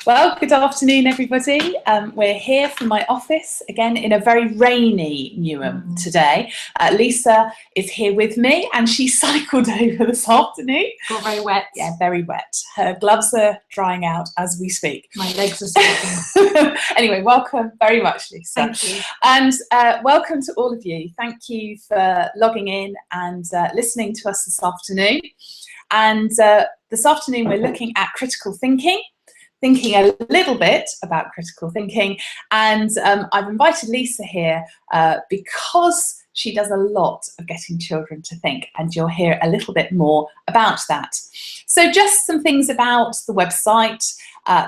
Well, good afternoon, everybody. We're here from my office again in a very rainy Newham today. Lisa is here with me and she cycled over this afternoon. Got very wet. Yeah, very wet. Her gloves are drying out as we speak. My legs are sweating. Anyway, welcome very much, Lisa. Thank you. And welcome to all of you. Thank you for logging in and listening to us this afternoon. And this afternoon we're looking at critical thinking a little bit about critical thinking, and I've invited Lisa here because she does a lot of getting children to think, and you'll hear a little bit more about that. So just some things about the website,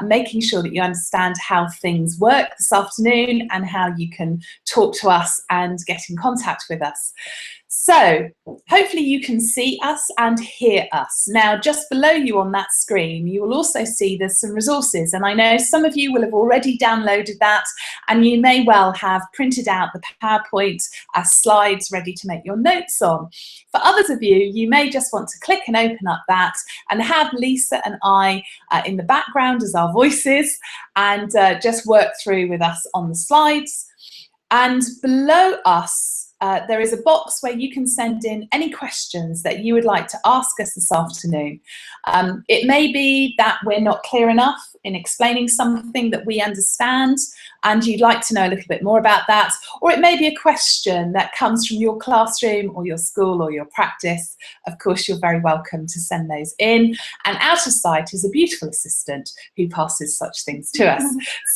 making sure that you understand how things work this afternoon and how you can talk to us and get in contact with us. So hopefully you can see us and hear us. Now, just below you on that screen, you will also see there's some resources, and I know some of you will have already downloaded that, and you may well have printed out the PowerPoint slides ready to make your notes on. For others of you, you may just want to click and open up that and have Lisa and I in the background as our voices and just work through with us on the slides. And below us, there is a box where you can send in any questions that you would like to ask us this afternoon. It may be that we're not clear enough in explaining something that we understand and you'd like to know a little bit more about that, or it may be a question that comes from your classroom or your school or your practice. Of course, you're very welcome to send those in, and out of sight is a beautiful assistant who passes such things to us.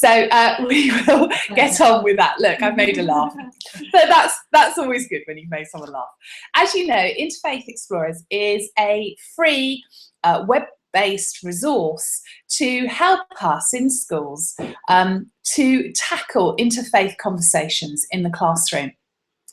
So we will get on with that. Look, I've made a laugh. So that's always good when you've made someone laugh. As you know, Interfaith Explorers is a free web-based resource to help us in schools to tackle interfaith conversations in the classroom.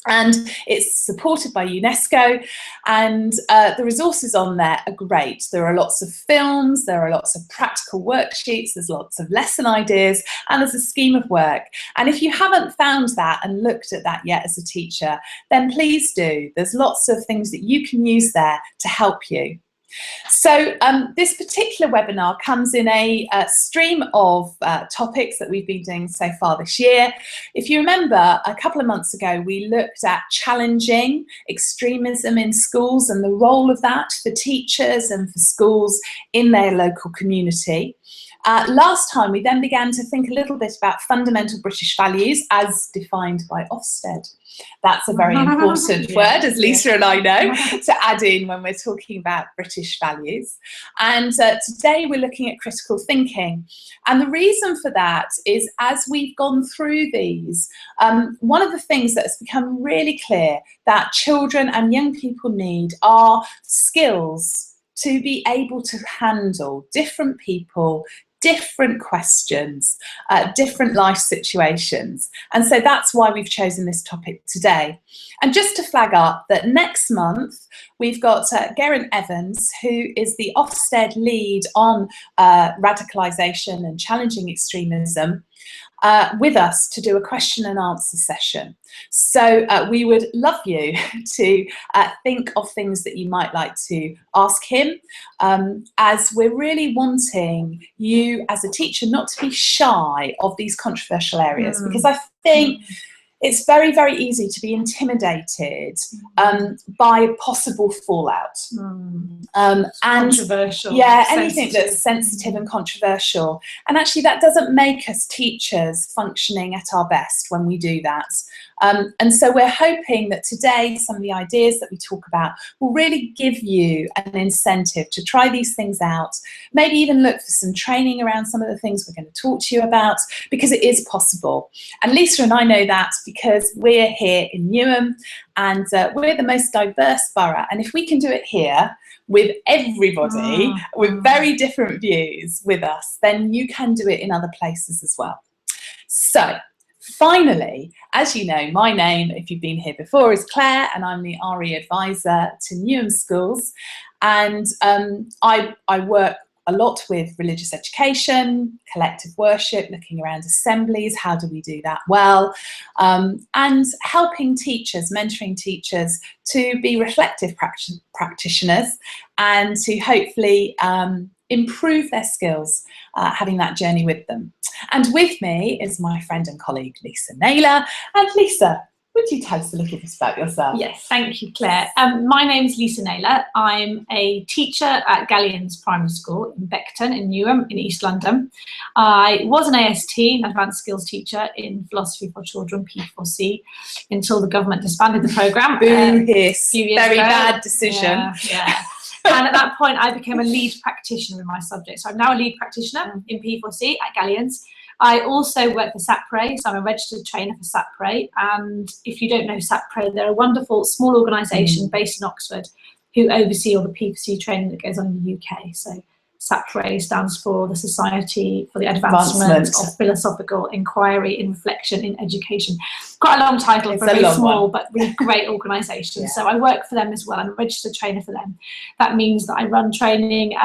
And it's supported by UNESCO, and the resources on there are great. There are lots of films, there are lots of practical worksheets, there's lots of lesson ideas, and there's a scheme of work. And if you haven't found that and looked at that yet as a teacher, then please do. There's lots of things that you can use there to help you. So this particular webinar comes in a stream of topics that we've been doing so far this year. If you remember, a couple of months ago, we looked at challenging extremism in schools and the role of that for teachers and for schools in their local community. Last time, we then began to think a little bit about fundamental British values as defined by Ofsted. That's a very important word, as Lisa and I know, to add in when we're talking about British values. And today we're looking at critical thinking. And the reason for that is, as we've gone through these, one of the things that has become really clear that children and young people need are skills to be able to handle different people, different questions, different life situations. And so that's why we've chosen this topic today. And just to flag up that next month, we've got Geraint Evans, who is the Ofsted lead on radicalisation and challenging extremism, with us to do a question and answer session. So we would love you to think of things that you might like to ask him, as we're really wanting you as a teacher not to be shy of these controversial areas, because I think it's very, very easy to be intimidated by possible fallout. And controversial. Yeah, anything that's sensitive and controversial. And actually that doesn't make us teachers functioning at our best when we do that. And so we're hoping that today some of the ideas that we talk about will really give you an incentive to try these things out, maybe even look for some training around some of the things we're going to talk to you about, because it is possible. And Lisa and I know that because we're here in Newham, and we're the most diverse borough. And if we can do it here with everybody with very different views with us, then you can do it in other places as well. So finally, as you know, my name, if you've been here before, is Claire, and I'm the RE advisor to Newham Schools. And I work a lot with religious education, collective worship, looking around assemblies, how do we do that well, and helping teachers, mentoring teachers to be reflective practitioners and to hopefully improve their skills, having that journey with them. And with me is my friend and colleague, Lisa Naylor. And Lisa, would you tell us a little bit about yourself? Yes, thank you, Claire. My name's Lisa Naylor. I'm a teacher at Galleons Primary School in Beckton in Newham in East London. I was an AST, an Advanced Skills teacher in Philosophy for Children, P4C, until the government disbanded the programme. Boo hiss, few years very ago. bad decision. Yeah. And at that point, I became a lead practitioner in my subject. So I'm now a lead practitioner in P4C at Galleons. I also work for SAPRE, so I'm a registered trainer for SAPRE. And if you don't know SAPRE, they're a wonderful small organisation based in Oxford who oversee all the P4C training that goes on in the UK. So SAPRE stands for the Society for the Advancement of Philosophical Inquiry in Reflection in Education. Quite a long title for a very small but really great organisation. Yeah. So I work for them as well. I'm a registered trainer for them. That means that I run training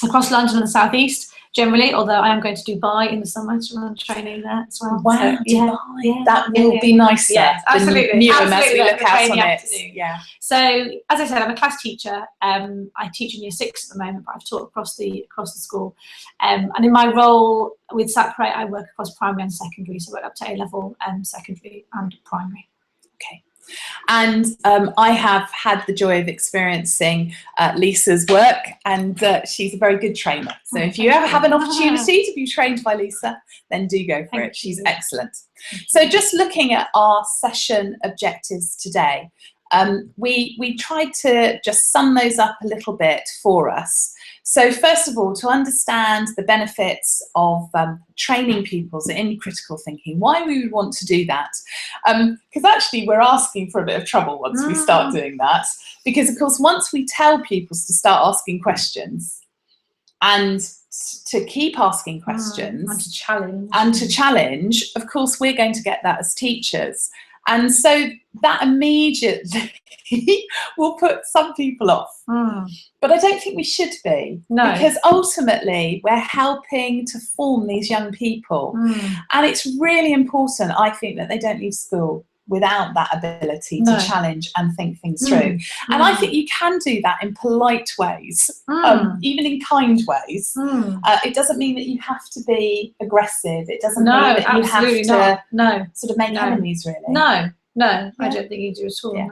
across London and the South East. Generally, although I am going to Dubai in the summer to run training there as well. Wow, so, Dubai. That will be nicer. Yes, absolutely. As we look out on it. Yeah. So, as I said, I'm a class teacher. I teach in Year 6 at the moment, but I've taught across the school. And in my role with SAPRE, I work across primary and secondary, so I work up to A-level, secondary and primary. Okay. And I have had the joy of experiencing Lisa's work, and she's a very good trainer. So if you ever have an opportunity to be trained by Lisa, then do go for it. She's excellent. So just looking at our session objectives today, we tried to just sum those up a little bit for us. So first of all, to understand the benefits of training pupils in critical thinking, why we would want to do that. Because actually we're asking for a bit of trouble once we start doing that. Because of course, once we tell pupils to start asking questions and to keep asking questions and to challenge, of course, we're going to get that as teachers. And so that immediately will put some people off. But I don't think we should be. No. Because ultimately we're helping to form these young people. And it's really important, I think, that they don't leave school without that ability to challenge and think things through. And I think you can do that in polite ways, even in kind ways. It doesn't mean that you have to be aggressive. It doesn't mean that you have to sort of make enemies, really. No, I don't think you do at all. Yeah.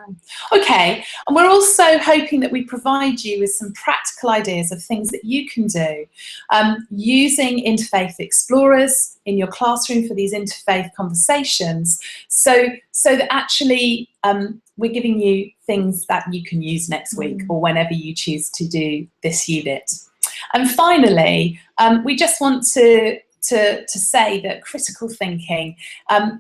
Okay, and we're also hoping that we provide you with some practical ideas of things that you can do using interfaith explorers in your classroom for these interfaith conversations, so that actually we're giving you things that you can use next week or whenever you choose to do this unit. And finally, we just want to say that critical thinking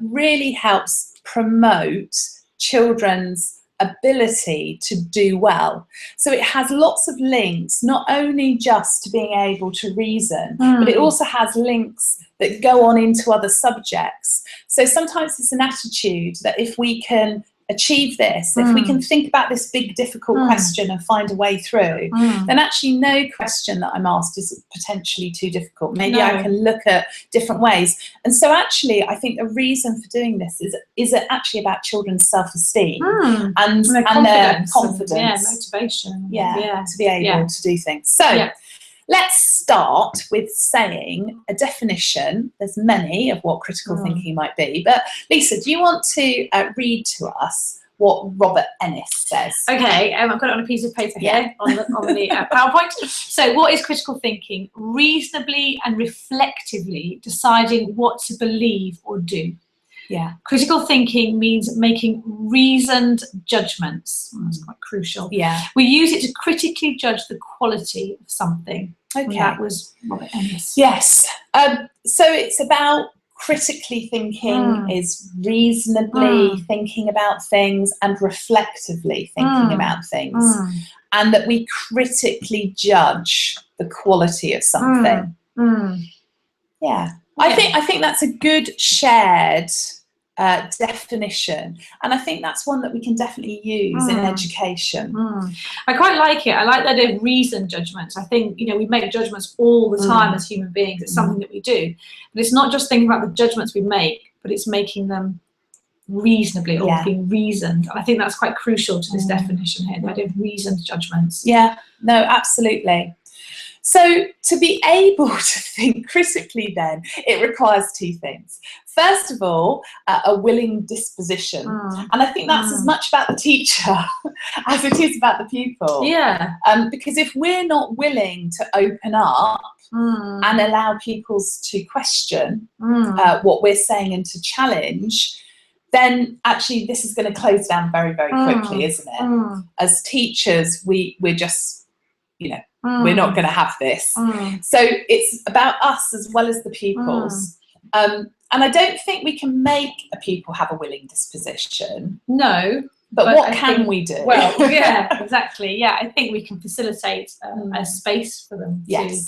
really helps promote children's ability to do well. So it has lots of links, not only just to being able to reason, but it also has links that go on into other subjects. So sometimes it's an attitude that if we can achieve this, if we can think about this big difficult question and find a way through, then actually no question that I'm asked is potentially too difficult. Maybe I can look at different ways. And so actually I think the reason for doing this is actually about children's self-esteem and their confidence, motivation, to be able to do things. So let's start with saying a definition. There's many of what critical thinking might be, but Lisa, do you want to read to us what Robert Ennis says? Okay, I've got it on a piece of paper here on the PowerPoint. So what is critical thinking? Reasonably and reflectively deciding what to believe or do. Yeah. Critical thinking means making reasoned judgments. That's quite crucial. Yeah. We use it to critically judge the quality of something. Okay. And that was Robert Ennis. Yes. So it's about critically thinking is reasonably thinking about things and reflectively thinking about things. And that we critically judge the quality of something. Yeah. I think that's a good shared definition, and I think that's one that we can definitely use in education. I quite like it. I like the idea of reasoned judgments. I think, you know, we make judgments all the time as human beings. It's something that we do, but it's not just thinking about the judgments we make, but it's making them reasonably or being reasoned. And I think that's quite crucial to this definition here, the idea of reasoned judgments. Yeah, no, absolutely. So to be able to think critically then, it requires two things. First of all, a willing disposition. And I think that's as much about the teacher as it is about the pupil. Yeah. Because if we're not willing to open up and allow pupils to question what we're saying and to challenge, then actually this is going to close down very, very quickly, isn't it? As teachers, we're just, you know, we're not going to have this. So it's about us as well as the pupils. And I don't think we can make a pupil have a willing disposition. No. But what can we do? Well, yeah, exactly. Yeah, I think we can facilitate a space for them to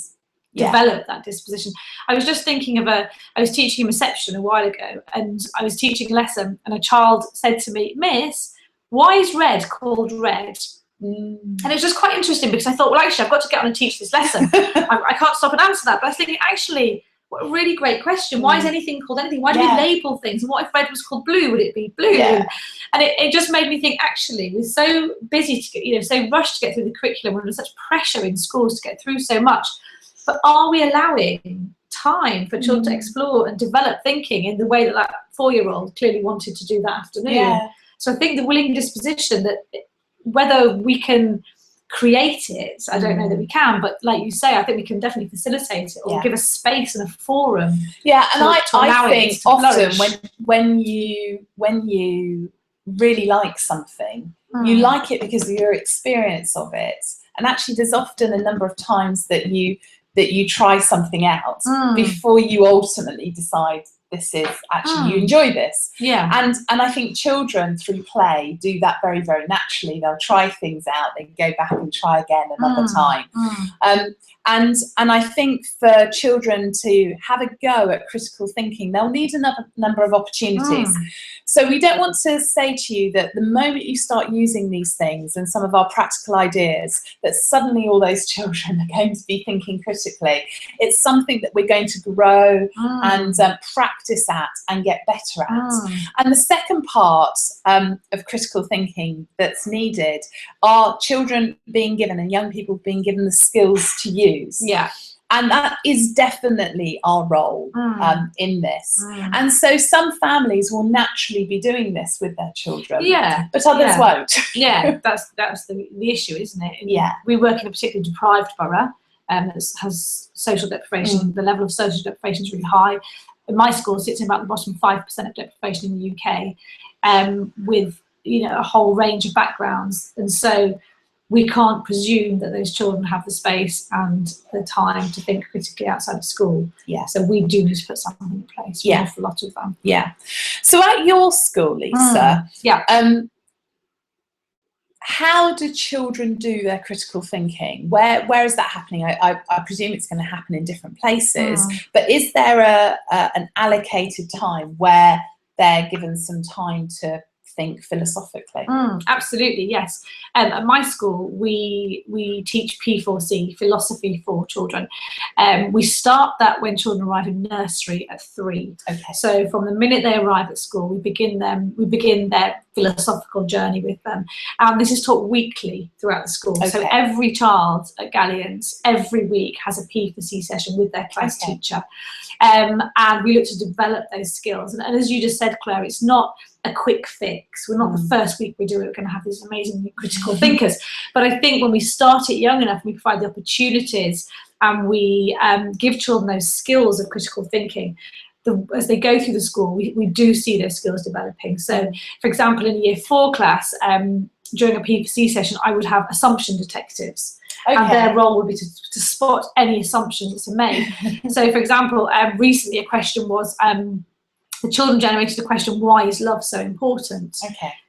develop that disposition. I was just thinking of I was teaching reception a while ago, and I was teaching a lesson, and a child said to me, "Miss, why is red called red?" And it was just quite interesting, because I thought, well, actually, I've got to get on and teach this lesson. I can't stop and answer that. But I was thinking, actually, what a really great question. Why is anything called anything? Why do we label things? And what if red was called blue? Would it be blue? And it just made me think, actually, we're so busy to get, you know, so rushed to get through the curriculum. We're under such pressure in schools to get through so much. But are we allowing time for children to explore and develop thinking in the way that that 4-year-old clearly wanted to do that afternoon? So I think the willing disposition, that whether we can create it, I don't know that we can, but like you say, I think we can definitely facilitate it, or give a space and a forum. Yeah, and I think often when you really like something, you like it because of your experience of it. And actually, there's often a number of times that you try something out before you ultimately decide this is actually, you enjoy this. And I think children through play do that very, very naturally. They'll try things out, they go back and try again another time. And I think for children to have a go at critical thinking, they'll need another number of opportunities. So we don't want to say to you that the moment you start using these things and some of our practical ideas, that suddenly all those children are going to be thinking critically. It's something that we're going to grow and practice at and get better at. And the second part of critical thinking that's needed are children being given, and young people being given, the skills to use. And that is definitely our role in this. And so some families will naturally be doing this with their children, but others won't. That's the issue, isn't it? We work in a particularly deprived borough that has social deprivation. The level of social deprivation is really high. My school sits in about the bottom 5% of deprivation in the UK, with, you know, a whole range of backgrounds. And so we can't presume that those children have the space and the time to think critically outside of school. So we do need to put something in place for an awful lot of them. So at your school, Lisa, how do children do their critical thinking? Where is that happening? I presume it's going to happen in different places, but is there an allocated time where they're given some time to think philosophically? Absolutely, yes. At my school, we teach P4C, philosophy for children. We start that when children arrive in nursery at 3. So from the minute they arrive at school, we begin their philosophical journey with them. And this is taught weekly throughout the school. So every child at Galleons, every week, has a P4C session with their class teacher. And we look to develop those skills. And as you just said, Claire, it's not a quick fix. We're not the first week we do it, we're going to have these amazing critical thinkers. But I think when we start it young enough, we provide the opportunities and we give children those skills of critical thinking, as they go through the school, we do see those skills developing. So, for example, in a Year 4 class, during a P4C session, I would have assumption detectives. And their role would be to spot any assumptions that are made. So, for example, recently a question was, the children generated a question, why is love so important?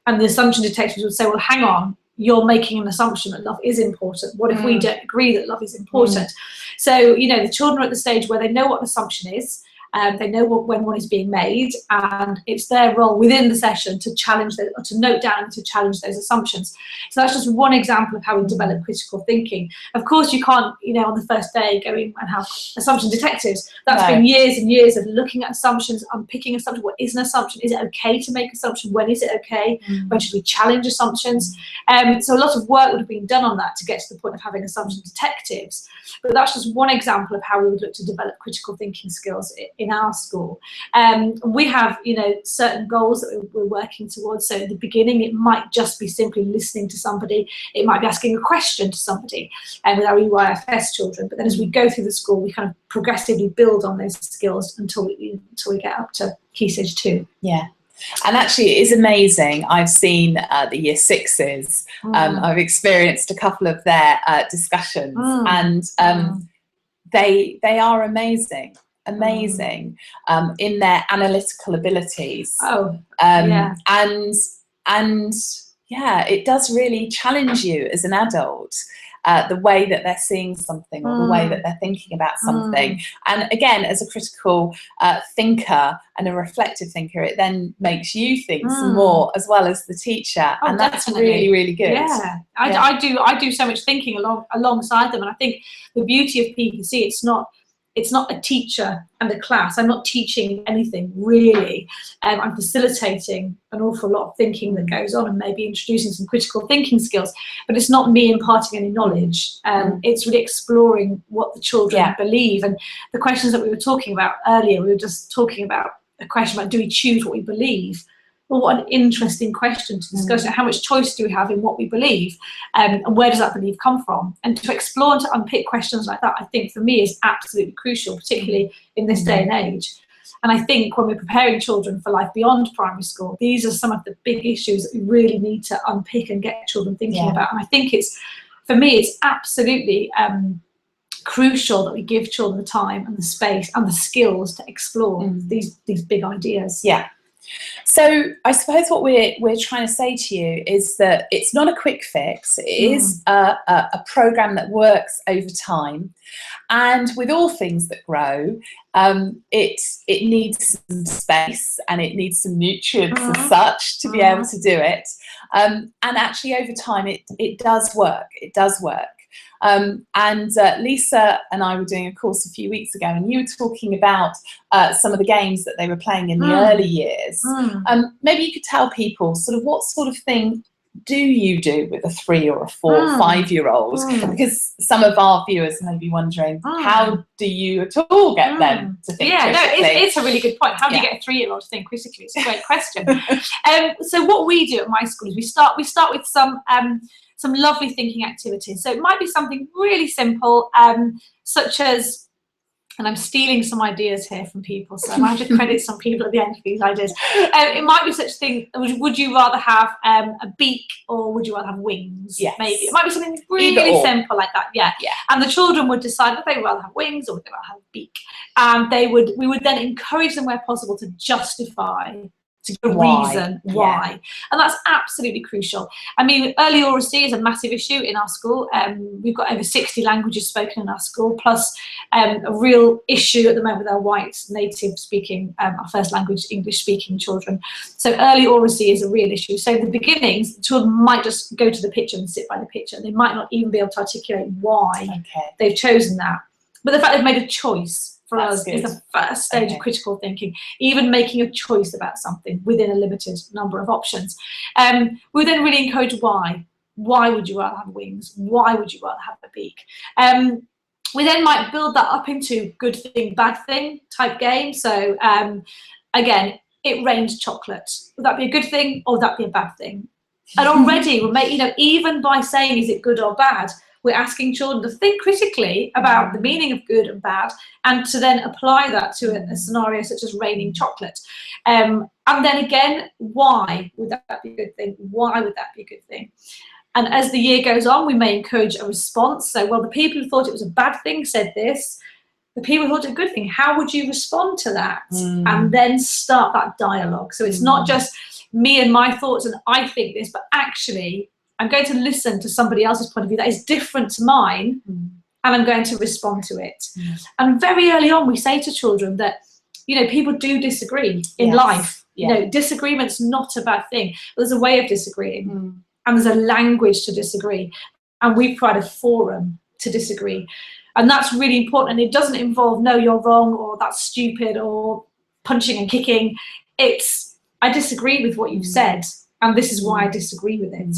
And the assumption detectives would say, well, hang on, you're making an assumption that love is important. What if we don't agree that love is important? So, you know, the children are at the stage where they know what an assumption is, They know when one is being made, and it's their role within the session to challenge those, or to note down and to challenge those assumptions. So that's just one example of how we develop critical thinking. Of course, you can't, on the first day go in and have assumption detectives. That's been years and years of looking at assumptions, unpicking assumptions. What is an assumption? Is it okay to make assumptions? When is it okay? When should we challenge assumptions? So a lot of work would have been done on that to get to the point of having assumption detectives. But that's just one example of how we would look to develop critical thinking skills in our school. We have, certain goals that we're working towards. So at the beginning, it might just be simply listening to somebody. It might be asking a question to somebody with our EYFS children. But then as we go through the school, we kind of progressively build on those skills until we get up to Key Stage 2. Yeah. And actually, it is amazing. I've seen the Year 6s. I've experienced a couple of their discussions, and they are amazing in their analytical abilities. And yeah, it does really challenge you as an adult. The way that they're seeing something, or the way that they're thinking about something. And again, as a critical thinker and a reflective thinker, it then makes you think some more, as well as the teacher. And that's really, really good. Yeah, I do so much thinking alongside them. And I think the beauty of PPC, it's not a teacher and a class. I'm not teaching anything, really. I'm facilitating an awful lot of thinking that goes on, and maybe introducing some critical thinking skills. But it's not me imparting any knowledge. It's really exploring what the children believe. And the questions that we were talking about earlier, we were just talking about a question about, do we choose what we believe? Well, what an interesting question to discuss. How much choice do we have in what we believe, and where does that belief come from? And to explore and to unpick questions like that, I think for me is absolutely crucial, particularly in this day and age. And I think when we're preparing children for life beyond primary school, these are some of the big issues that we really need to unpick and get children thinking about. And I think for me, it's absolutely crucial that we give children the time and the space and the skills to explore these big ideas. Yeah. So I suppose what we're trying to say to you is that it's not a quick fix. It is a program that works over time, and with all things that grow, it needs some space and it needs some nutrients as such to be able to do it. And actually, over time, it does work. It does work. And Lisa and I were doing a course a few weeks ago, and you were talking about some of the games that they were playing in the early years. Maybe you could tell people sort of what sort of thing do you do with a 3 or a 4 or 5-year-old? Because some of our viewers may be wondering, how do you at all get them to think critically? It's a really good point. How do you get a 3-year-old to think critically? It's a great question. So what we do at my school is we start with some lovely thinking activities. So it might be something really simple, such as, and I'm stealing some ideas here from people, so I might have to credit some people at the end of these ideas. It might be such a thing, would you rather have a beak, or would you rather have wings? Yes. Maybe. It might be something really simple like that, And the children would decide if they would rather have wings or would they rather have a beak. And we would then encourage them where possible to justify, to give a reason why. And that's absolutely crucial. I mean, early oracy is a massive issue in our school. We've got over 60 languages spoken in our school, plus a real issue at the moment with our white native speaking, our first language English speaking children. So early oracy is a real issue. So in the beginnings, the children might just go to the picture and sit by the picture. They might not even be able to articulate why they've chosen that. But the fact they've made a choice for us is the first stage of critical thinking, even making a choice about something within a limited number of options. We then really encourage why. Why would you rather have wings? Why would you rather have a beak? We then might build that up into good thing, bad thing type game. So again, it rains chocolate. Would that be a good thing, or would that be a bad thing? And already we're making, even by saying is it good or bad, we're asking children to think critically about the meaning of good and bad, and to then apply that to a scenario such as raining chocolate. And then again, why would that be a good thing? Why would that be a good thing? And as the year goes on, we may encourage a response. So, well, the people who thought it was a bad thing said this. The people who thought it was a good thing, how would you respond to that? And then start that dialogue. So it's not just me and my thoughts and I think this, but actually I'm going to listen to somebody else's point of view that is different to mine, and I'm going to respond to it. And very early on, we say to children that, you know, people do disagree in life. You know, disagreement's not a bad thing. There's a way of disagreeing, and there's a language to disagree, and we provide a forum to disagree, and that's really important. And it doesn't involve no, you're wrong, or that's stupid, or punching and kicking. It's, I disagree with what you've said, and this is why I disagree with it.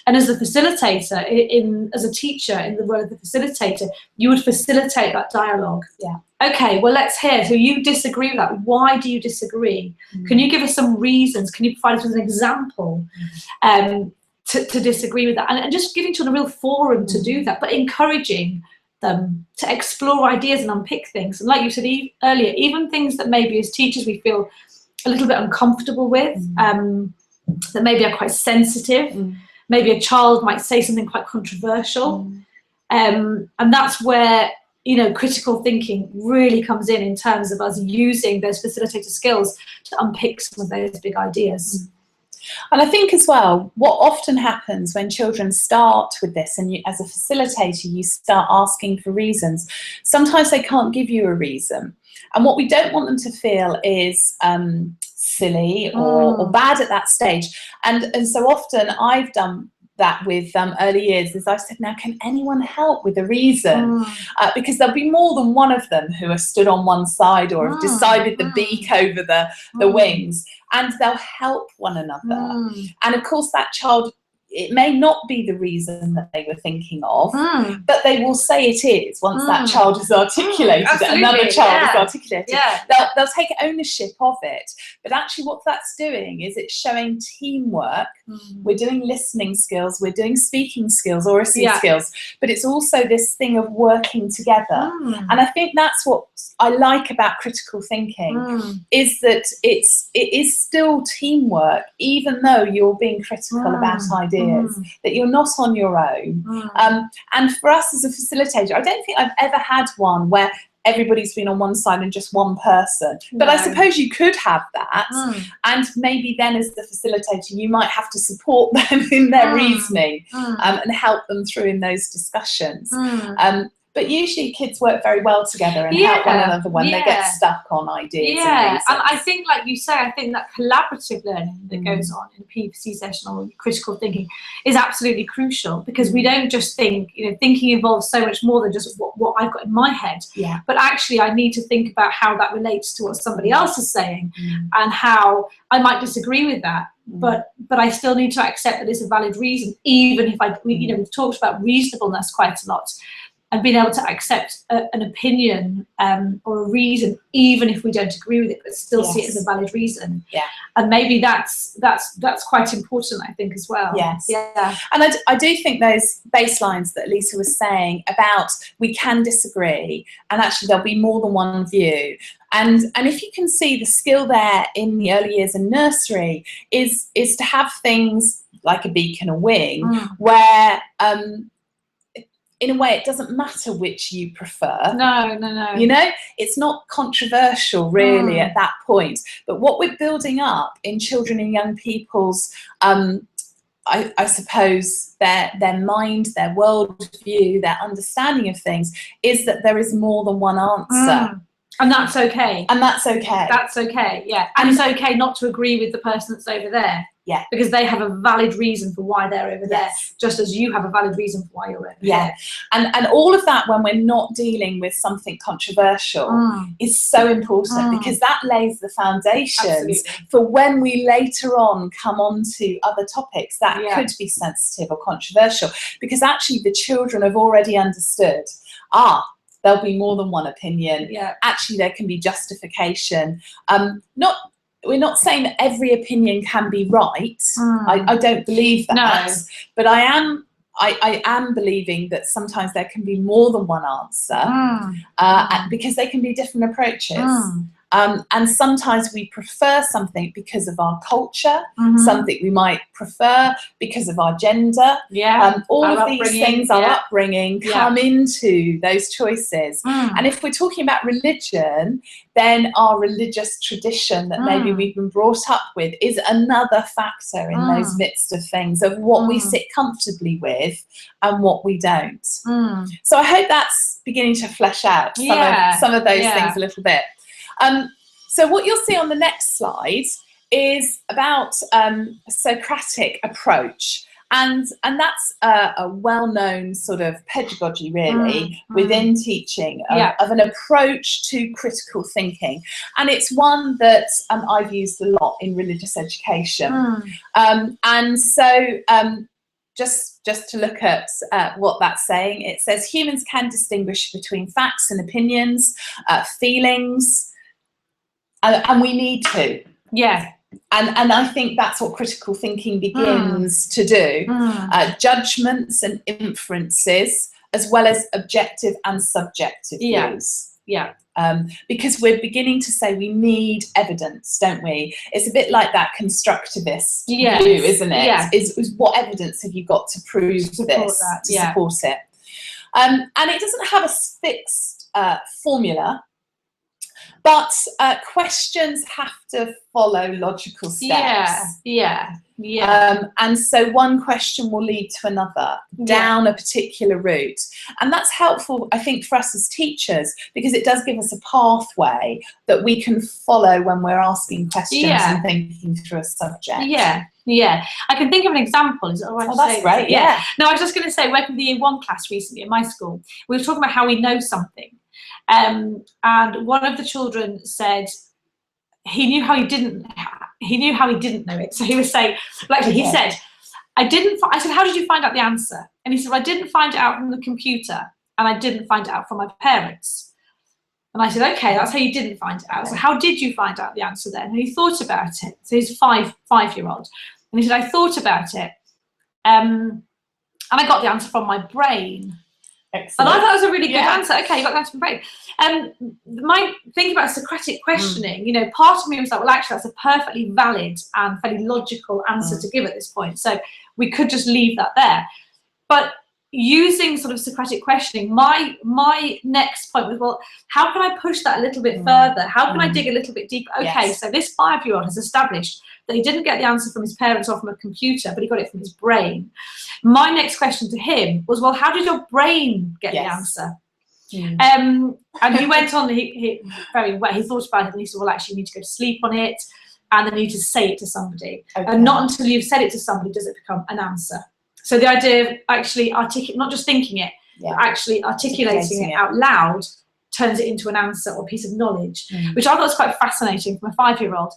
And as a facilitator, as a teacher, in the role of the facilitator, you would facilitate that dialogue. Okay, well, let's hear. So you disagree with that. Why do you disagree? Can you give us some reasons? Can you provide us with an example to disagree with that? And just giving children a real forum to do that, but encouraging them to explore ideas and unpick things. And like you said earlier, even things that maybe as teachers we feel a little bit uncomfortable with, that maybe are quite sensitive. Maybe a child might say something quite controversial. And that's where, you know, critical thinking really comes in terms of us using those facilitator skills to unpick some of those big ideas. And I think as well, what often happens when children start with this, and you, as a facilitator, you start asking for reasons, sometimes they can't give you a reason. And what we don't want them to feel is silly or bad at that stage. And so often I've done that with early years, is I've said, now can anyone help with a reason? Because there'll be more than one of them who are stood on one side or have decided the beak over the wings, and they'll help one another. And of course that child, it may not be the reason that they were thinking of, but they will say it is once that child has articulated it, another child has articulated it. They'll take ownership of it. But actually what that's doing is it's showing teamwork. We're doing listening skills, we're doing speaking skills, oracy skills, but it's also this thing of working together. And I think that's what I like about critical thinking, is that it is still teamwork, even though you're being critical about ideas. That you're not on your own. And for us as a facilitator, I don't think I've ever had one where everybody's been on one side and just one person. But I suppose you could have that. And maybe then as the facilitator, you might have to support them in their reasoning and help them through in those discussions. But usually kids work very well together and help one another when they get stuck on ideas. And I think, like you say, I think that collaborative learning that goes on in a PFC session or critical thinking is absolutely crucial, because we don't just think, you know, thinking involves so much more than just what I've got in my head. But actually I need to think about how that relates to what somebody else is saying, and how I might disagree with that. But I still need to accept that it's a valid reason, even if you know, we've talked about reasonableness quite a lot. And being able to accept an opinion or a reason, even if we don't agree with it, but still see it as a valid reason. And maybe that's quite important, I think, as well. And I do think those baselines that Lisa was saying about we can disagree, and actually there'll be more than one view. And if you can see the skill there in the early years in nursery is to have things like a beak and a wing, where in a way, it doesn't matter which you prefer. No. You know, it's not controversial really at that point. But what we're building up in children and young people's, I suppose, their mind, their worldview, their understanding of things, is that there is more than one answer. And that's okay. And that's okay. That's okay, And it's okay not to agree with the person that's over there. Because they have a valid reason for why they're over there, just as you have a valid reason for why you're over there. And all of that, when we're not dealing with something controversial, is so important, because that lays the foundations for when we later on come on to other topics that could be sensitive or controversial, because actually the children have already understood, there'll be more than one opinion. Actually, there can be justification. We're not saying that every opinion can be right. I don't believe that. But I am believing that sometimes there can be more than one answer, because they can be different approaches. And sometimes we prefer something because of our culture, something we might prefer because of our gender. All of these things, our upbringing, come into those choices. And if we're talking about religion, then our religious tradition that maybe we've been brought up with is another factor in those midst of things, of what we sit comfortably with and what we don't. So I hope that's beginning to flesh out some of those things a little bit. So what you'll see on the next slide is about a Socratic approach. And that's a well-known sort of pedagogy, really, within teaching of an approach to critical thinking. And it's one that I've used a lot in religious education. And so just to look at what that's saying, it says humans can distinguish between facts and opinions, feelings, and we need to. Yeah. And I think that's what critical thinking begins to do. Judgments and inferences, as well as objective and subjective views. Yeah. Because we're beginning to say we need evidence, don't we? It's a bit like that constructivist view, isn't it? Yeah. Is what evidence have you got to prove this, to support it? And it doesn't have a fixed formula. But questions have to follow logical steps. And so one question will lead to another down a particular route. And that's helpful, I think, for us as teachers, because it does give us a pathway that we can follow when we're asking questions and thinking through a subject. Yeah, I can think of an example. Is it all right to that's say? Great, No, I was just going to say, working with the Year 1 class recently at my school, we were talking about how we know something. And one of the children said he knew how he didn't know it. So he was saying, he said, I said, how did you find out the answer? And he said, well, I didn't find it out from the computer, and I didn't find it out from my parents. And I said, okay, that's how you didn't find it out. So how did you find out the answer then? And he thought about it. So he's a five-year-old. And he said, I thought about it. And I got the answer from my brain. Excellent. And I thought that was a really good answer. Okay, you got the answer from brain. My thinking about Socratic questioning, part of me was like, well, actually, that's a perfectly valid and fairly logical answer to give at this point. So we could just leave that there. But using sort of Socratic questioning, my next point was, well, how can I push that a little bit further? How can I dig a little bit deeper? Okay, so this 5-year-old has established that he didn't get the answer from his parents or from a computer, but he got it from his brain. My next question to him was, well, how did your brain get the answer? And he went on, he very well, he thought about it, and he said, well, actually, you need to go to sleep on it, and then you need to say it to somebody. And not until you've said it to somebody does it become an answer. So the idea of actually not just thinking it, but actually articulating it out loud turns it into an answer or a piece of knowledge, which I thought was quite fascinating from a 5-year-old.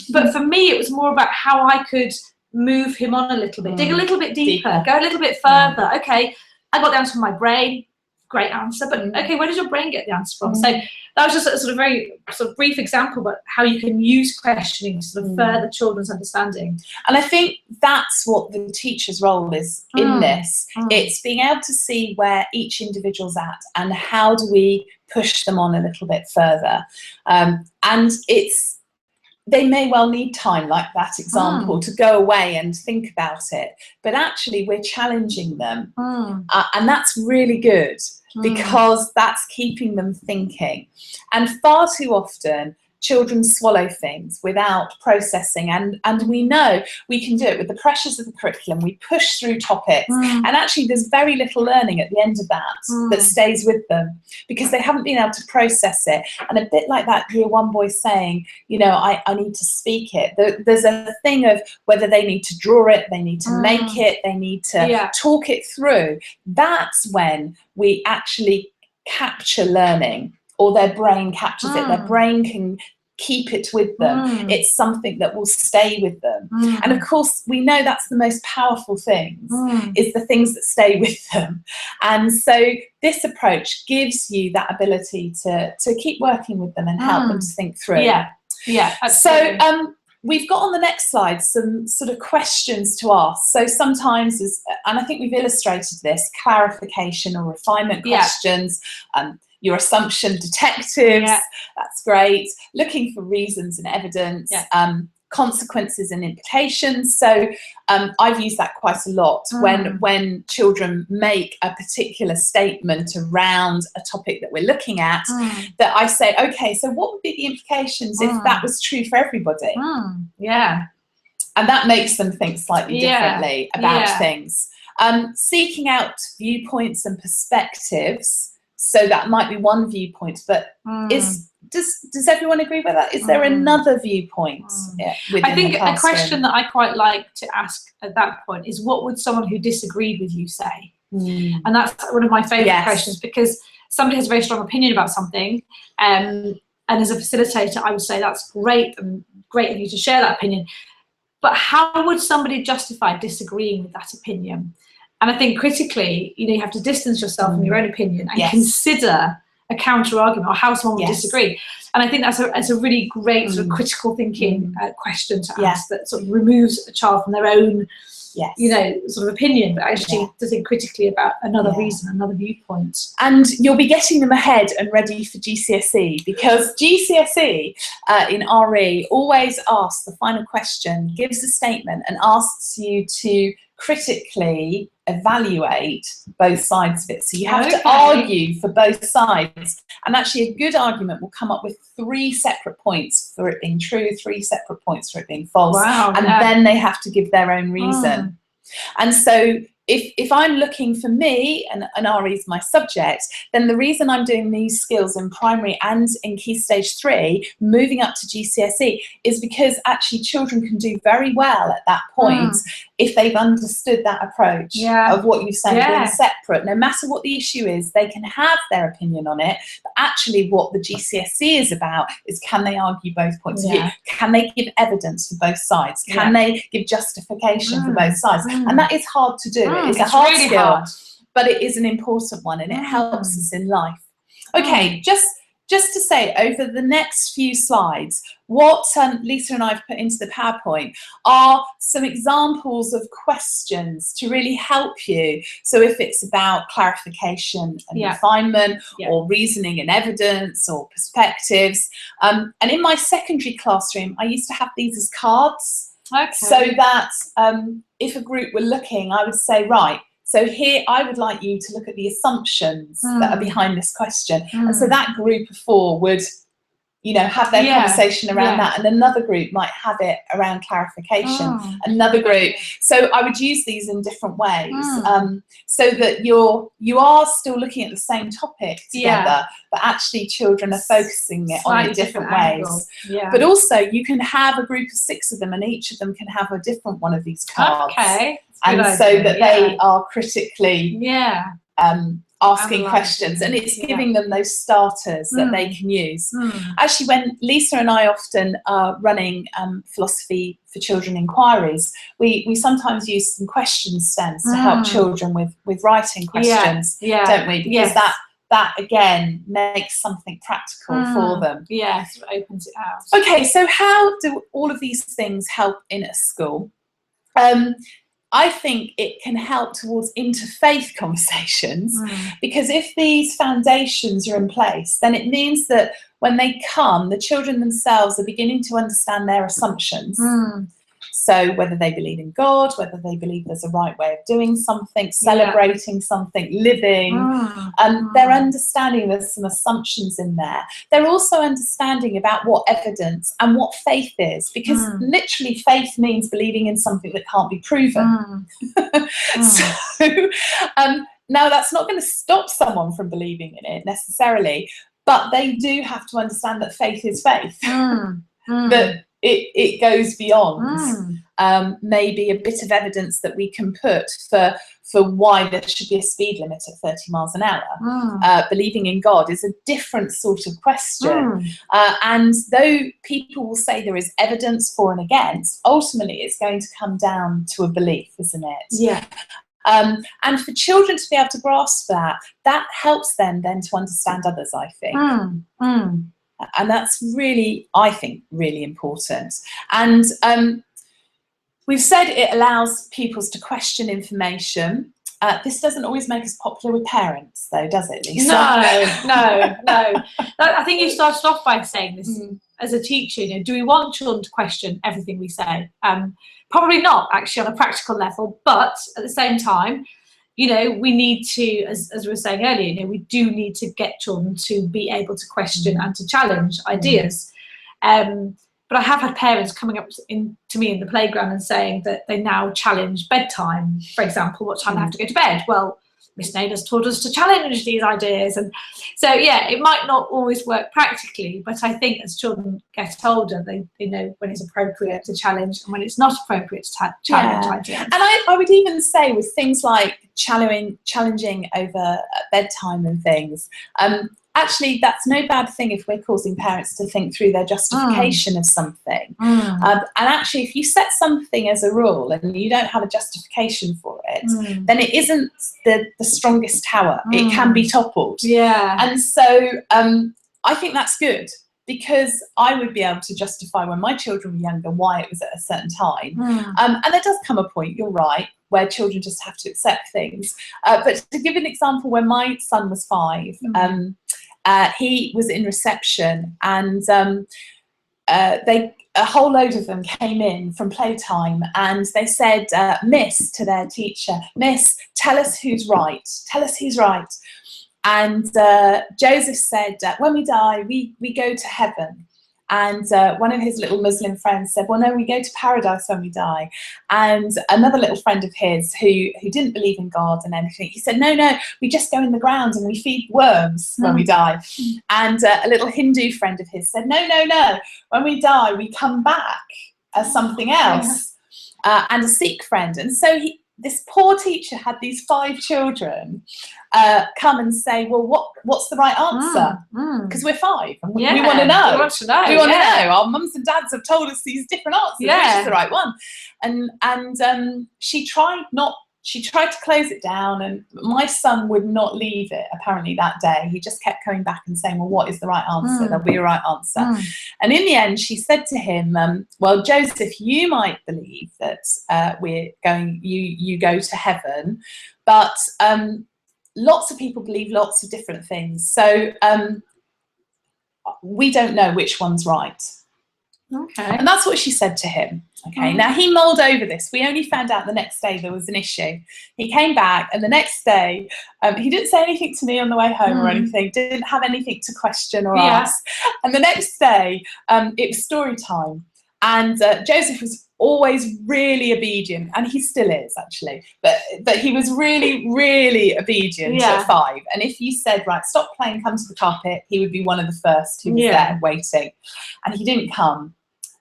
But for me, it was more about how I could move him on a little bit, dig a little bit deeper, go a little bit further. Okay, I got the answer from my brain, great answer, but okay, where does your brain get the answer from? So that was just a sort of very sort of brief example about how you can use questioning to sort of further children's understanding. And I think that's what the teacher's role is in this. It's being able to see where each individual's at and how do we push them on a little bit further. And they may well need time, like that example, to go away and think about it. But actually, we're challenging them. And that's really good, because that's keeping them thinking. And far too often, children swallow things without processing, and we know we can do it with the pressures of the curriculum. We push through topics, and actually there's very little learning at the end of that stays with them, because they haven't been able to process it. And a bit like that Year 1 boy saying, I need to speak it. There's a thing of whether they need to draw it, they need to make it, they need to talk it through. That's when we actually capture learning, or their brain captures it. Their brain can keep it with them. It's something that will stay with them. And of course, we know that's the most powerful things, is the things that stay with them. And so this approach gives you that ability to keep working with them and help them to think through. Absolutely. So we've got on the next slide some sort of questions to ask. So sometimes, and I think we've illustrated this, clarification or refinement questions, your assumption detectives, that's great. Looking for reasons and evidence, consequences and implications. So I've used that quite a lot when children make a particular statement around a topic that we're looking at, that I say, okay, so what would be the implications if that was true for everybody? And that makes them think slightly differently about things. Seeking out viewpoints and perspectives. So that might be one viewpoint, but does everyone agree with that? Is there another viewpoint? I think a question that I quite like to ask at that point is, what would someone who disagreed with you say? And that's one of my favourite questions, because somebody has a very strong opinion about something, and as a facilitator, I would say that's great, and great of you to share that opinion. But how would somebody justify disagreeing with that opinion? And I think critically, you have to distance yourself from your own opinion and consider a counter argument, or how someone would disagree. And I think that's a really great sort of critical thinking question to ask, that sort of removes a child from their own sort of opinion, but actually to think critically about another reason, another viewpoint. And you'll be getting them ahead and ready for GCSE, because GCSE in RE always asks the final question, gives a statement, and asks you to critically evaluate both sides of it. So you have to argue for both sides, and actually a good argument will come up with 3 separate points for it being true, 3 separate points for it being false, and then they have to give their own reason. And so if I'm looking for me, and RE is my subject, then the reason I'm doing these skills in primary and in Key Stage 3, moving up to GCSE, is because actually children can do very well at that point if they've understood that approach of what you've said, being separate. No matter what the issue is, they can have their opinion on it, but actually what the GCSE is about is, can they argue both points of view? Can they give evidence for both sides? Can they give justification for both sides? And that is hard to do. It's a hard really skill, hard. but it is an important one, and it helps us in life. Okay, just to say, over the next few slides, what Lisa and I have put into the PowerPoint are some examples of questions to really help you. So if it's about clarification and refinement, or reasoning and evidence, or perspectives. And in my secondary classroom, I used to have these as cards. So that if a group were looking, I would say, right, so here I would like you to look at the assumptions that are behind this question. And so that group of 4 would, have their conversation around that, and another group might have it around clarification, another group. So I would use these in different ways, so that you are still looking at the same topic together, but actually children are focusing it on in different ways. But also you can have a group of 6 of them, and each of them can have a different one of these cards. And so that they are critically asking questions, and it's giving them those starters that they can use. Actually, when Lisa and I often are running philosophy for children inquiries, we sometimes use some question stems to help children with writing questions, don't we? Because that again makes something practical for them. Yes, it opens it out. Okay, so how do all of these things help in a school? I think it can help towards interfaith conversations, because if these foundations are in place, then it means that when they come, the children themselves are beginning to understand their assumptions. So whether they believe in God, whether they believe there's a right way of doing something, celebrating something, living, they're understanding there's some assumptions in there. They're also understanding about what evidence and what faith is, because literally faith means believing in something that can't be proven. So now that's not going to stop someone from believing in it necessarily, but they do have to understand that faith is faith. That it goes beyond maybe a bit of evidence that we can put for why there should be a speed limit at 30 miles an hour. Believing in God is a different sort of question. And though people will say there is evidence for and against, ultimately it's going to come down to a belief, isn't it? And for children to be able to grasp that helps them then to understand others, I think. And that's really, I think, really important. And we've said it allows pupils to question information. This doesn't always make us popular with parents, though, does it, Lisa? No. I think you started off by saying this as a teacher. Do we want children to question everything we say? Probably not, actually, on a practical level. But at the same time, we need to, as we were saying earlier, we do need to get children to be able to question and to challenge ideas. But I have had parents coming up to me in the playground and saying that they now challenge bedtime, for example, what time they have to go to bed. Well, Miss Naylor's taught us to challenge these ideas. And so, yeah, it might not always work practically, but I think as children get older, they know when it's appropriate to challenge and when it's not appropriate to challenge ideas. And I would even say with things like challenging over bedtime and things, actually, that's no bad thing if we're causing parents to think through their justification of something. And actually, if you set something as a rule and you don't have a justification for it, then it isn't the strongest tower. It can be toppled. Yeah. And so I think that's good, because I would be able to justify when my children were younger why it was at a certain time. And there does come a point, you're right, where children just have to accept things. But to give an example, when my son was 5, he was in reception, and a whole load of them came in from playtime, and they said, Miss, to their teacher, Miss, tell us who's right. Tell us who's right. And Joseph said, when we die, we go to heaven. And one of his little Muslim friends said, well, no, we go to paradise when we die. And another little friend of his who didn't believe in God and anything, he said, no, we just go in the ground and we feed worms when we die. And a little Hindu friend of his said, no, when we die, we come back as something else. And a Sikh friend. And so this poor teacher had these 5 children come and say, well, what's the right answer? Because we're 5 and we want to know. We want to know. We want to know. Our mums and dads have told us these different answers. Which is the right one? And she tried to close it down, and my son would not leave it, apparently, that day. He just kept coming back and saying, well, what is the right answer? There'll be a right answer. And in the end, she said to him, well, Joseph, you might believe that you go to heaven, but lots of people believe lots of different things. So we don't know which one's right. Okay. And that's what she said to him. Okay. Now he mulled over this. We only found out the next day there was an issue. He came back, and the next day he didn't say anything to me on the way home or anything. Didn't have anything to question or ask. And the next day it was story time, and Joseph was always really obedient, and he still is actually. But he was really, really obedient at 5. And if you said, right, stop playing, come to the carpet, he would be one of the first who was there waiting. And he didn't come.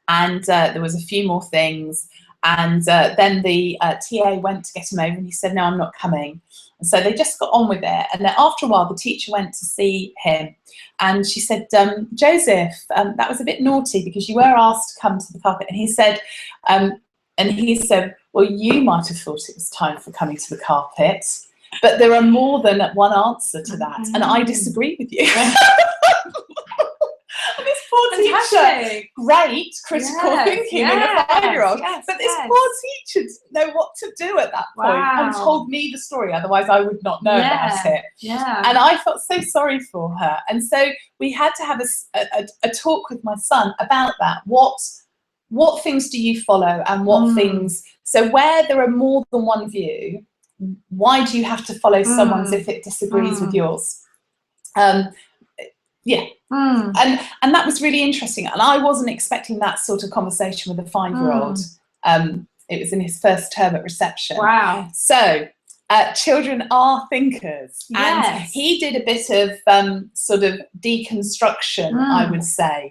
And there was a few more things, and then the TA went to get him over, and he said, no, I'm not coming. And so they just got on with it. And then after a while, the teacher went to see him, and she said, Joseph, that was a bit naughty, because you were asked to come to the carpet. And he said, well, you might have thought it was time for coming to the carpet, but there are more than one answer to that, and I disagree with you. And this poor teacher, great critical thinking in a 5-year-old, but this poor teacher didn't know what to do at that point and told me the story, otherwise I would not know about it. And I felt so sorry for her. And so we had to have a talk with my son about that. What things do you follow, and what things, so where there are more than one view, why do you have to follow someone's if it disagrees with yours? And that was really interesting, and I wasn't expecting that sort of conversation with a 5-year-old. It was in his first term at reception. Wow. So children are thinkers, and he did a bit of sort of deconstruction, I would say,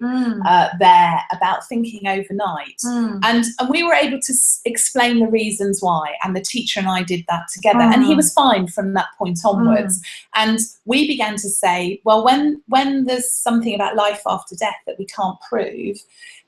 there about thinking overnight. And we were able to explain the reasons why, and the teacher and I did that together, and he was fine from that point onwards. And we began to say, well, when there's something about life after death that we can't prove,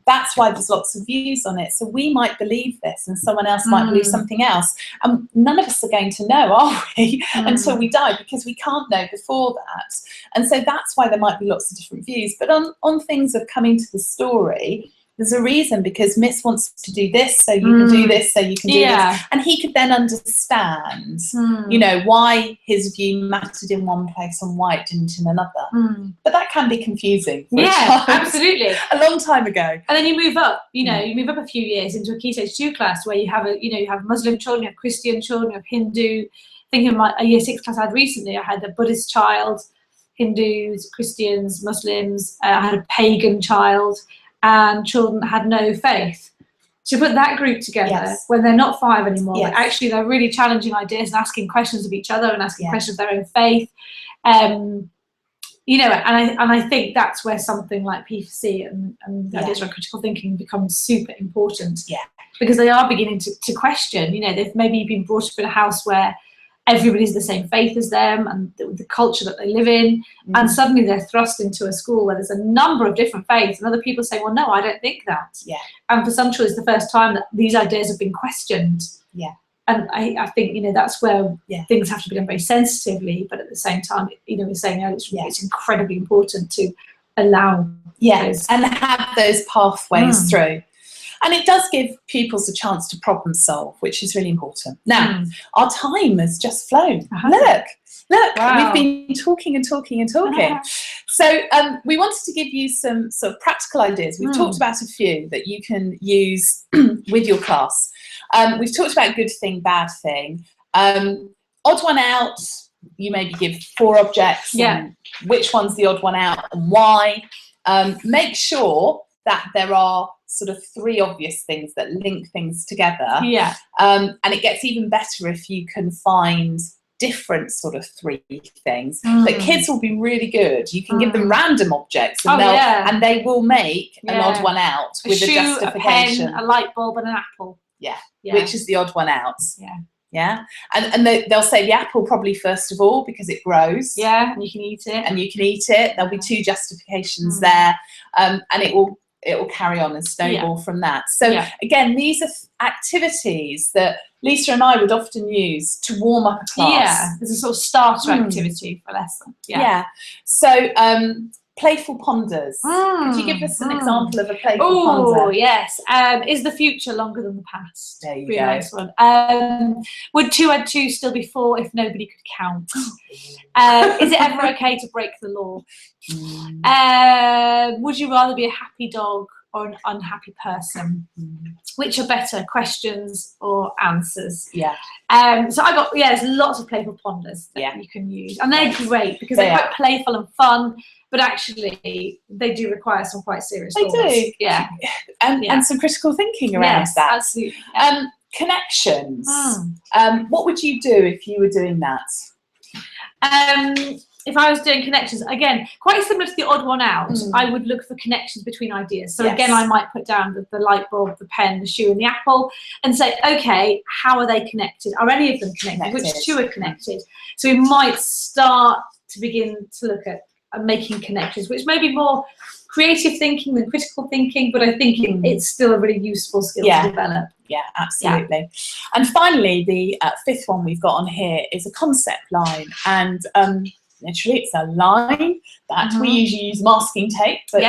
that's why there's lots of views on it. So we might believe this, and someone else might believe something else. And none of us are going to know, are we, until we die, because we can't know before that. And so that's why there might be lots of different views. But on things of coming to the story, there's a reason, because Miss wants to do this, so you can do this, so you can do this. And he could then understand, you know, why his view mattered in one place and why it didn't in another. But that can be confusing. Absolutely. A long time ago. And then you move up, you know, you move up a few years into a Key Stage 2 class where you have you have Muslim children, you have Christian children, you have Hindu. Thinking of a Year 6 class I had recently, I had a Buddhist child, Hindus, Christians, Muslims. I had a pagan child, and children that had no faith. to put that group together when they're not 5 anymore. But actually, they're really challenging ideas and asking questions of each other and asking questions of their own faith. You know, and I think that's where something like P4C and the ideas around critical thinking becomes super important. Yeah. Because they are beginning to question, you know, they've maybe been brought up in a house where everybody's the same faith as them and the culture that they live in. And suddenly they're thrust into a school where there's a number of different faiths and other people say, well, no, I don't think that. Yeah. And for some children, it's the first time that these ideas have been questioned. Yeah. And I think, you know, that's where things have to be done very sensitively, but at the same time, you know, we're saying it's incredibly important to allow those. And have those pathways through. And it does give pupils a chance to problem solve, which is really important. Now, our time has just flown. Look, wow. We've been talking and talking and talking. So we wanted to give you some sort of practical ideas. We've talked about a few that you can use with your class. We've talked about good thing, bad thing. Odd one out, you maybe give 4 objects. And which one's the odd one out and why. Make sure that there are sort of 3 obvious things that link things together. And it gets even better if you can find different sort of 3 things. But kids will be really good. You can give them random objects and, and they will make an odd one out with a justification. A pen, a light bulb and an apple. Which is the odd one out. And they'll say the apple probably first of all because it grows. And you can eat it. There'll be 2 justifications there, and it will carry on and snowball from that. So again, these are activities that Lisa and I would often use to warm up a class. There's a sort of starter activity for a lesson. So playful ponders. Could you give us an example of a playful ponder? Oh yes. Is the future longer than the past? There you go. Nice one. Would 2 add 2 still be 4 if nobody could count? Is it ever okay to break the law? Would you rather be a happy dog or an unhappy person? Which are better, questions or answers? So I got there's lots of playful ponders that you can use, and they're great because they're quite playful and fun. But actually, they do require some quite serious thoughts. They do, and some critical thinking around that. Absolutely. Connections. What would you do if you were doing that? If I was doing connections, again, quite similar to the odd one out, I would look for connections between ideas. So again, I might put down the light bulb, the pen, the shoe, and the apple, and say, okay, how are they connected? Are any of them connected? Which 2 are connected? So we might start to begin to look at making connections, which may be more creative thinking than critical thinking, but I think it's still a really useful skill to develop. Absolutely. And finally, the 5th one we've got on here is a concept line, and literally it's a line that we usually use masking tape, but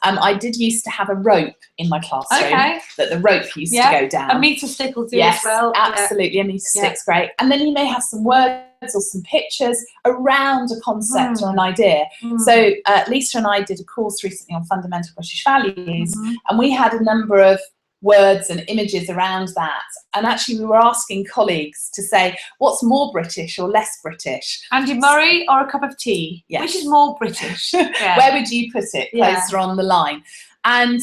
I did used to have a rope in my classroom that the rope used to go down. A meter stick will do as well. Absolutely, a meter stick's great. And then you may have some words or some pictures around a concept or an idea. So Lisa and I did a course recently on fundamental British values, and we had a number of words and images around that, and actually we were asking colleagues to say what's more British or less British. Andy Murray or a cup of tea? Which is more British? Where would you put it closer on the line? And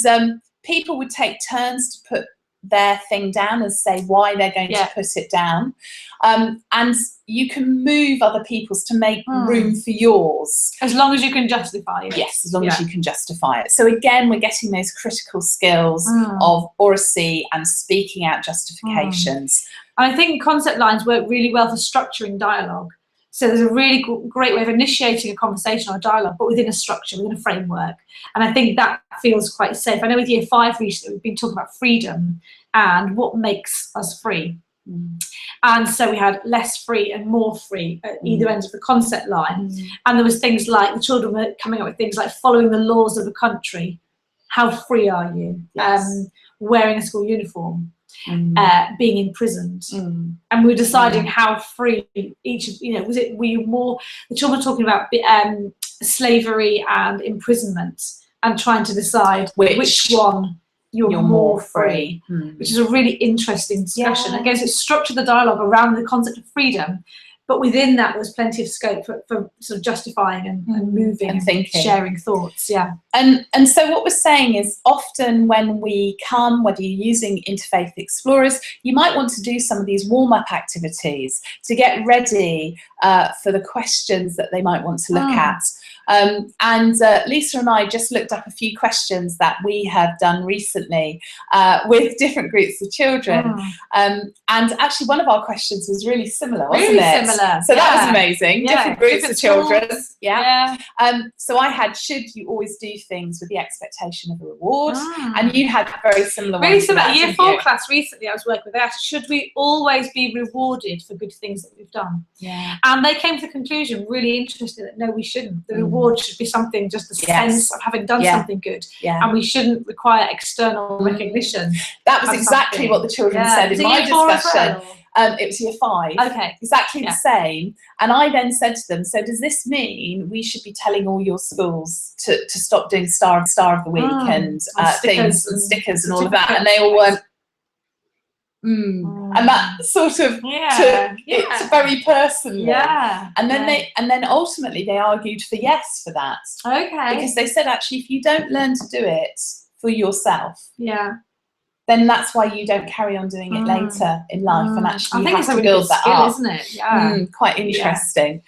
people would take turns to put their thing down and say why they're going to put it down, and you can move other people's to make room for yours, as long as you can justify it. As long as you can justify it. So again, we're getting those critical skills of oracy and speaking out justifications. And I think concept lines work really well for structuring dialogue. So there's a really great way of initiating a conversation or a dialogue, but within a structure, within a framework. And I think that feels quite safe. I know with Year 5 recently, we've been talking about freedom and what makes us free. And so we had less free and more free at either end of the concept line. And there was things like, the children were coming up with things like following the laws of the country. How free are you? Wearing a school uniform. Being imprisoned, and we were deciding how free each of, were you more, the children were talking about slavery and imprisonment and trying to decide which one you're more free, which is a really interesting discussion. Again, so it structured the dialogue around the concept of freedom, but within that, there was plenty of scope for sort of justifying and moving and thinking, sharing thoughts. Yeah. And so what we're saying is, often when we come, whether you're using Interfaith Explorers, you might want to do some of these warm-up activities to get ready for the questions that they might want to look at. And Lisa and I just looked up a few questions that we have done recently with different groups of children. And actually one of our questions was really similar, wasn't it? Similar. So that was amazing. Yeah. Different groups of children. Schools. Yeah. So I had, should you always do things with the expectation of a reward? And you had very similar ones. Really similar. Year 4 class recently I was working with, they asked, should we always be rewarded for good things that we've done? Yeah. And they came to the conclusion, really interesting, that no, we shouldn't. The reward should be something, just a sense of having done something good. And we shouldn't require external recognition. That was exactly what the children said in my discussion. It was year 5. Okay. Exactly the same. And I then said to them, so does this mean we should be telling all your schools to stop doing star of the week and things and stickers and all of that? And they all went, and that sort of it's very personal. And then ultimately they argued for yes for that. Okay. Because they said, actually, if you don't learn to do it for yourself, then that's why you don't carry on doing it later in life, and actually you have to build that skill, up, isn't it? Yeah. Quite interesting.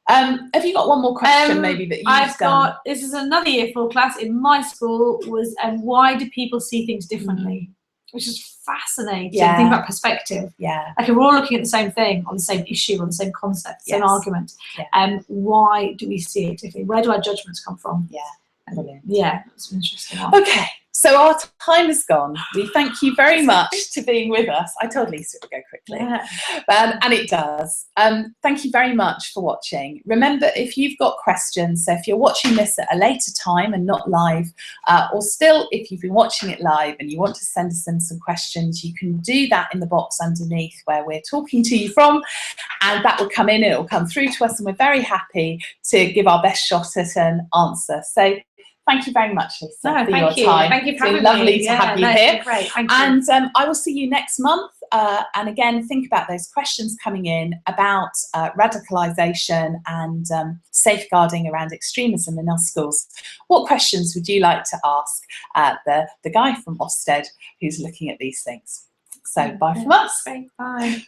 Have you got one more question maybe that you've done? This is another year 4 class in my school, was why do people see things differently? Which is fascinating. Think about perspective. Like, if we're all looking at the same thing, on the same issue, on the same concept, same argument, why do we see it differently? Where do our judgments come from? Brilliant. That's an interesting one. Okay, so our time is gone. We thank you very much to being with us. I told Lisa it would go quickly, and it does. Thank you very much for watching. Remember, if you've got questions, so if you're watching this at a later time and not live, or still if you've been watching it live and you want to send us in some questions, you can do that in the box underneath where we're talking to you from, and that will come in, it will come through to us, and we're very happy to give our best shot at an answer. So thank you very much, Lisa, for your time. Thank you for having me. Lovely to have you here. Great. Thank you. And I will see you next month. And again, think about those questions coming in about radicalisation and safeguarding around extremism in our schools. What questions would you like to ask the guy from Ofsted who's looking at these things? So bye from us. Bye.